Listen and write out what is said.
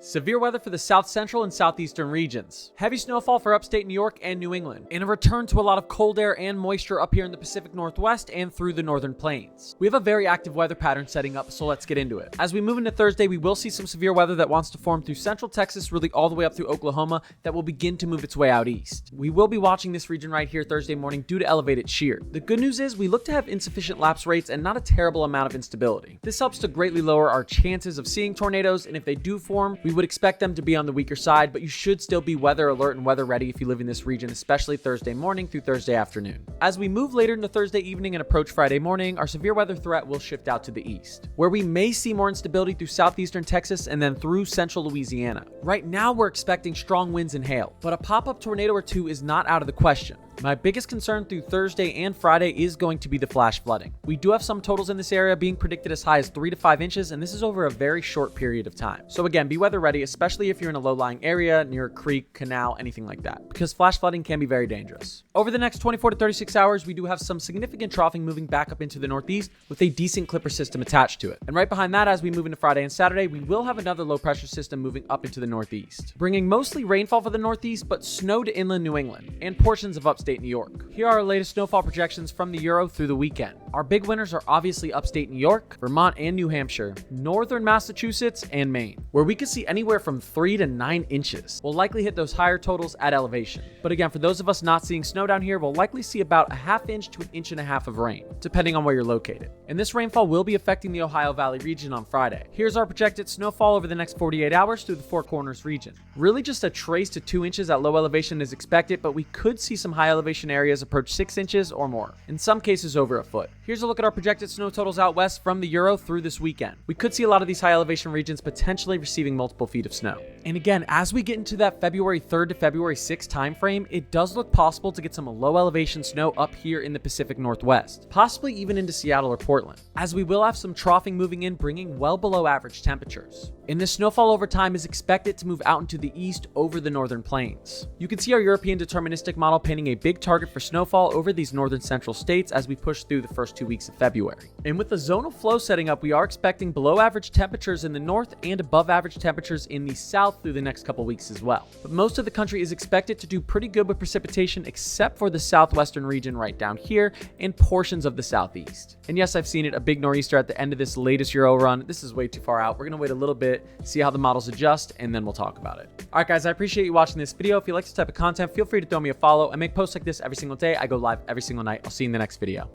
Severe weather for the south central and southeastern regions. Heavy snowfall for upstate New York and New England. And a return to a lot of cold air and moisture up here in the Pacific Northwest and through the northern plains. We have a very active weather pattern setting up, so let's get into it. As we move into Thursday, we will see some severe weather that wants to form through central Texas, really all the way up through Oklahoma, that will begin to move its way out east. We will be watching this region right here Thursday morning due to elevated shear. The good news is we look to have insufficient lapse rates and not a terrible amount of instability. This helps to greatly lower our chances of seeing tornadoes, and if they do form, we would expect them to be on the weaker side, but you should still be weather alert and weather ready if you live in this region, especially Thursday morning through Thursday afternoon. As we move later into Thursday evening and approach Friday morning, our severe weather threat will shift out to the east, where we may see more instability through southeastern Texas and then through central Louisiana. Right now, we're expecting strong winds and hail, but a pop-up tornado or two is not out of the question. My biggest concern through Thursday and Friday is going to be the flash flooding. We do have some totals in this area being predicted as high as 3 to 5 inches, and this is over a very short period of time. So again, be weather ready, especially if you're in a low-lying area, near a creek, canal, anything like that, because flash flooding can be very dangerous. Over the next 24 to 36 hours, we do have some significant troughing moving back up into the northeast with a decent clipper system attached to it. And right behind that, as we move into Friday and Saturday, we will have another low pressure system moving up into the northeast, bringing mostly rainfall for the northeast, but snow to inland New England and portions of upstate New York. Here are our latest snowfall projections from the Euro through the weekend. Our big winners are obviously upstate New York, Vermont and New Hampshire, northern Massachusetts, and Maine, where we could see anywhere from 3 to 9 inches. We'll likely hit those higher totals at elevation. But again, for those of us not seeing snow down here, we'll likely see about a ½ inch to 1.5 inches of rain, depending on where you're located. And this rainfall will be affecting the Ohio Valley region on Friday. Here's our projected snowfall over the next 48 hours through the Four Corners region. Really just a trace to 2 inches at low elevation is expected, but we could see some high elevation areas approach 6 inches or more, in some cases over a foot. Here's a look at our projected snow totals out west from the Euro through this weekend. We could see a lot of these high elevation regions potentially receiving multiple feet of snow. And again, as we get into that February 3rd to February 6th time frame, it does look possible to get some low elevation snow up here in the Pacific Northwest, possibly even into Seattle or Portland, as we will have some troughing moving in, bringing well below average temperatures. And this snowfall over time is expected to move out into the east over the northern plains. You can see our European deterministic model painting a big target for snowfall over these northern central states as we push through the first 2 weeks of February. And with the zonal flow setting up, we are expecting below average temperatures in the north and above average temperatures in the south through the next couple weeks as well. But most of the country is expected to do pretty good with precipitation, except for the southwestern region right down here and portions of the southeast. And yes, I've seen it, a big nor'easter at the end of this latest Euro run. This is way too far out. We're going to wait a little bit, see how the models adjust, and then we'll talk about it. All right, guys, I appreciate you watching this video. If you like this type of content, feel free to throw me a follow. I make posts like this every single day. I go live every single night. I'll see you in the next video.